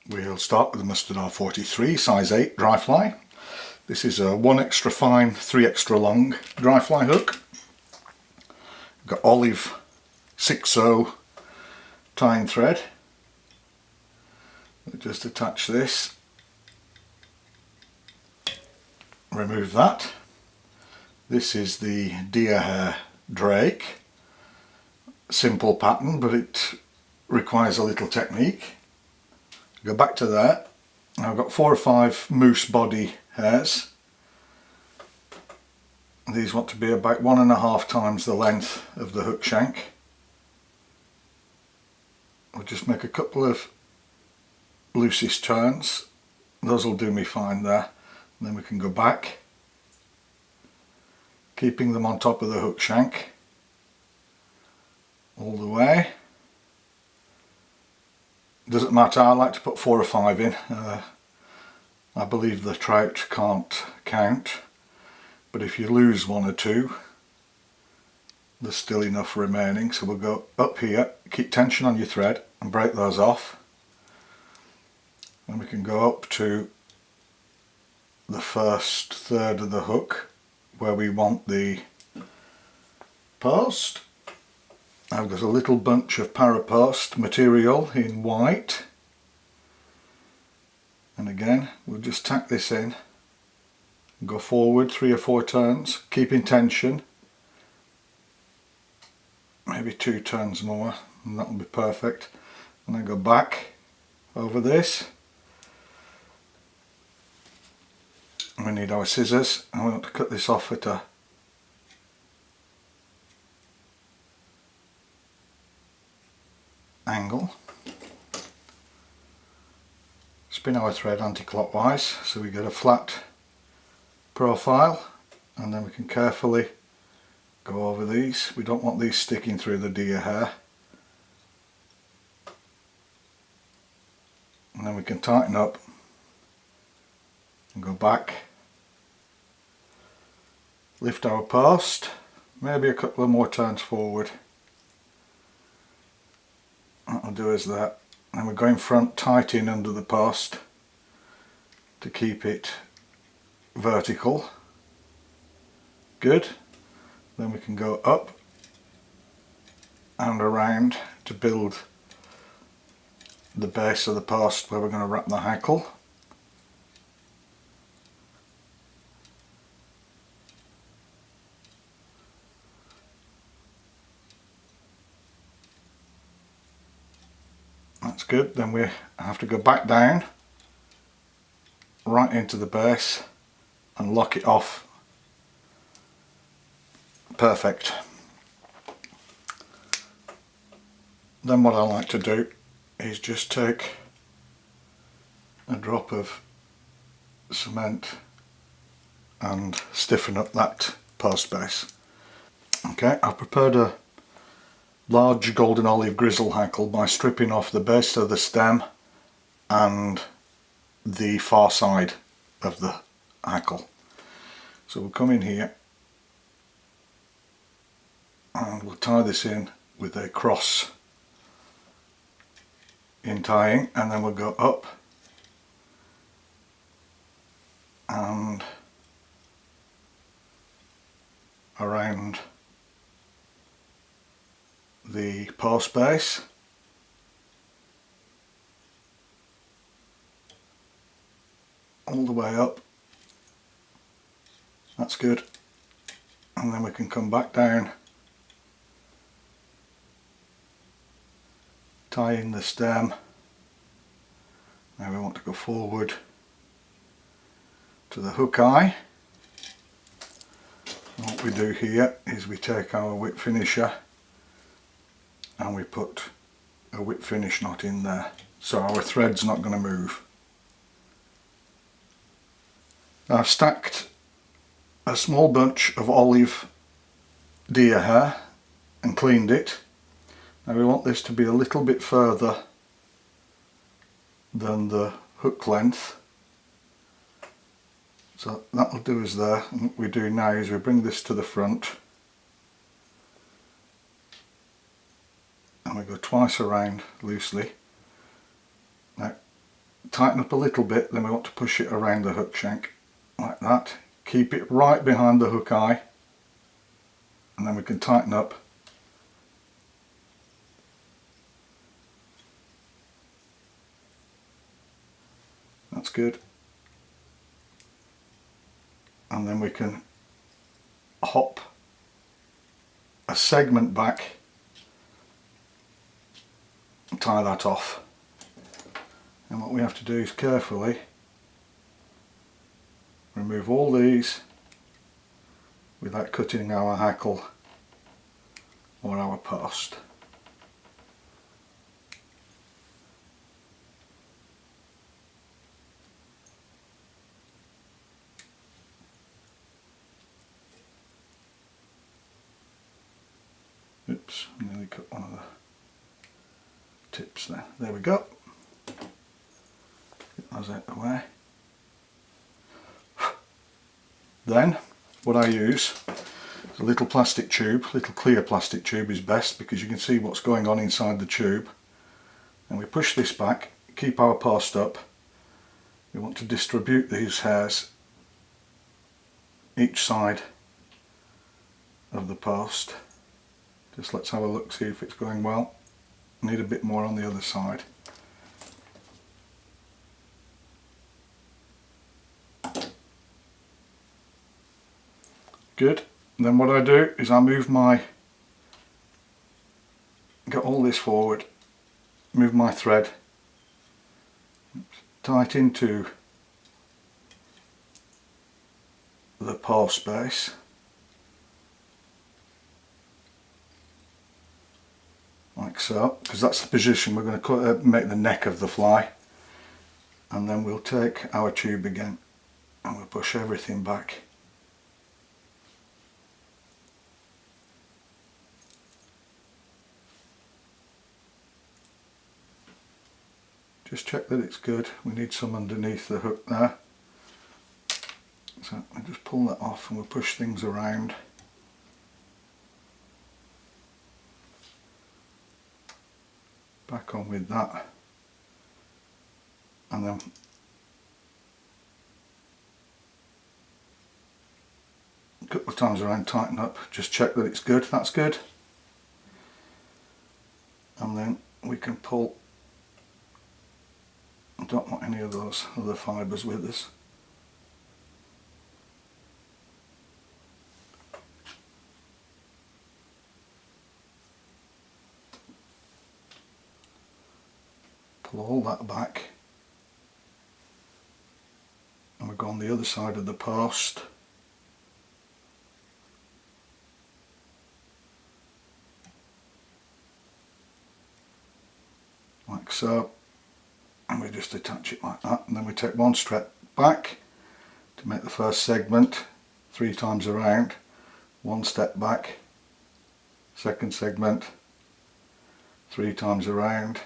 We'll start with the Mustard R43 size 8 dry fly. This is a 1 extra fine, 3 extra long dry fly hook. We've got olive 6/0 tying thread. We'll just attach this, remove that. This is the deer hair drake. Simple pattern, but it requires a little technique. Go back to there. I've got 4 or 5 moose body hairs. These want to be about 1.5 times the length of the hook shank. I'll just make a couple of loosest turns. Those will do me fine there. And then we can go back, keeping them on top of the hook shank all the way. Doesn't matter, I like to put 4 or 5 in. I believe the trout can't count, but if you lose 1 or 2, there's still enough remaining. So we'll go up here, keep tension on your thread and break those off. And we can go up to the first third of the hook where we want the post. I've got a little bunch of parapost material in white, and again we'll just tack this in and go forward 3 or 4 turns, keeping tension, maybe 2 turns more and that will be perfect. And then go back over this. We need our scissors and we want to cut this off at a angle. Spin our thread anti-clockwise so we get a flat profile, and then we can carefully go over these. We don't want these sticking through the deer hair. And then we can tighten up and go back, lift our post, maybe a couple of more turns forward. That'll do us that. And we're going front tight in under the post to keep it vertical. Good. Then we can go up and around to build the base of the post where we're going to wrap the hackle. That's good. Then we have to go back down right into the base and lock it off. Perfect. Then what I like to do is just take a drop of cement and stiffen up that post base. Okay, I've prepared a large golden olive grizzle hackle by stripping off the base of the stem and the far side of the hackle. So we'll come in here and we'll tie this in with a cross in tying, and then we'll go up and around the post base, all the way up. That's good. And then we can come back down, tie in the stem. Now we want to go forward to the hook eye. And what we do here is we take our whip finisher and we put a whip finish knot in there, so our thread's not going to move. I've stacked a small bunch of olive deer hair and cleaned it. Now we want this to be a little bit further than the hook length, so that will do us there. And what we do now is we bring this to the front and we go twice around loosely. Now tighten up a little bit, then we want to push it around the hook shank like that. Keep it right behind the hook eye, and then we can tighten up. That's good. And then we can hop a segment back and tie that off. And what we have to do is carefully remove all these without cutting our hackle or our post. Oops, I nearly cut one of the tips there. There we go. Get those out of the way. Then what I use is a little plastic tube. Little clear plastic tube is best because you can see what's going on inside the tube. And we push this back, keep our post up. We want to distribute these hairs each side of the post. Just let's have a look, see if it's going well. Need a bit more on the other side. Good. And then what I do is I get all this forward, move my thread tight into the post base. Like so, because that's the position we're going to make the neck of the fly. And then we'll take our tube again and we'll push everything back. Just check that it's good. We need some underneath the hook there. So I just pull that off and we'll push things around. Back on with that, and then a couple of times around, tighten up, just check that it's good. That's good. And then we can pull. I don't want any of those other fibres with us. Pull all that back, and we go on the other side of the post. Like so, and we just attach it like that, and then we take one step back to make the first segment 3 times around, one step back, second segment 3 times around.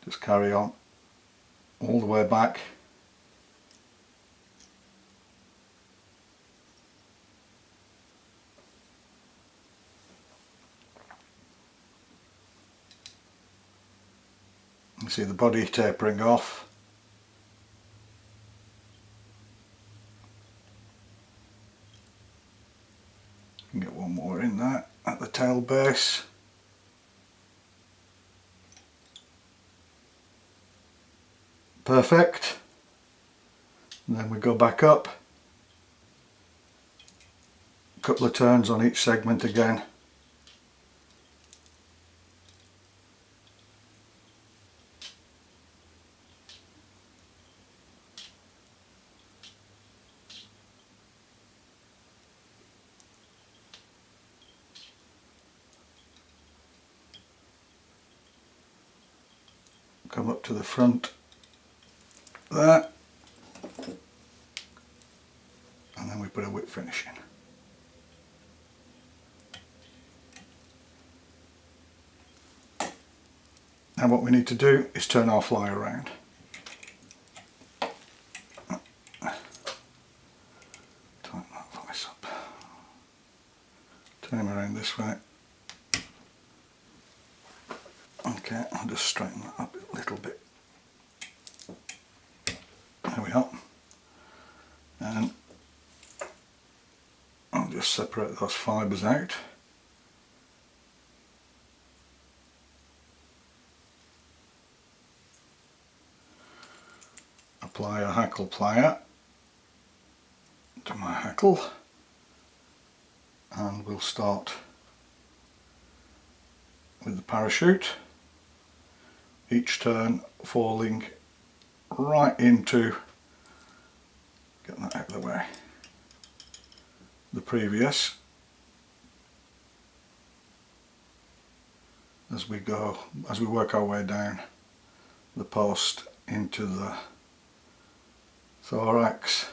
Just carry on all the way back. You see the body tapering off. You can get one more in there at the tail base. Perfect. And then we go back up, a couple of turns on each segment again. Come up to the front there, and then we put a whip finish in. Now what we need to do is turn our fly around. Tighten that vice up. Turn him around this way. Okay, I'll just straighten that up a little bit. just separate those fibres out. Apply a hackle plier to my hackle, and we'll start with the parachute, each turn falling right into, get that out of the way, the previous, as we work our way down the post into the thorax.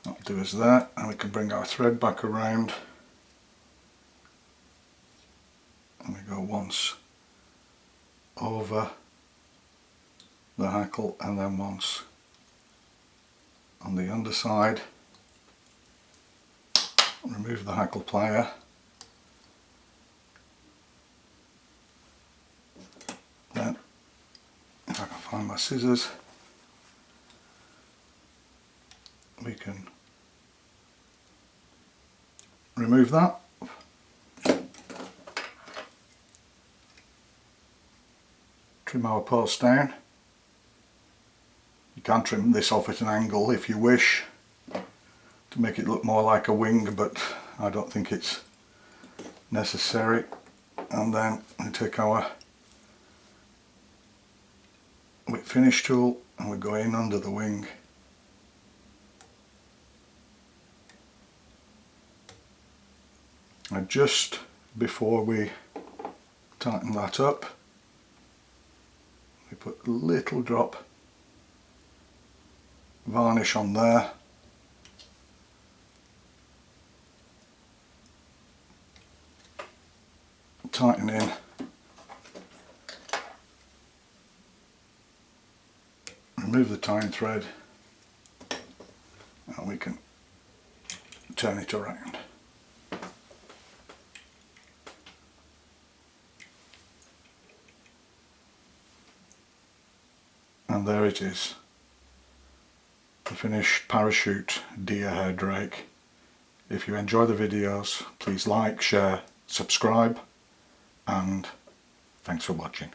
That'll do us that, and we can bring our thread back around, and we go once over the hackle and then once on the underside. Remove the hackle plier, then if I can find my scissors, we can remove that. Trim our post down. You can trim this off at an angle if you wish to make it look more like a wing, but I don't think it's necessary. And then we take our whip finish tool and we go in under the wing. And just before we tighten that up, we put a little drop varnish on there, tighten in, remove the tying thread, and we can turn it around. And there it is, the finished parachute deer hair drake. If you enjoy the videos, please like, share, subscribe, and thanks for watching.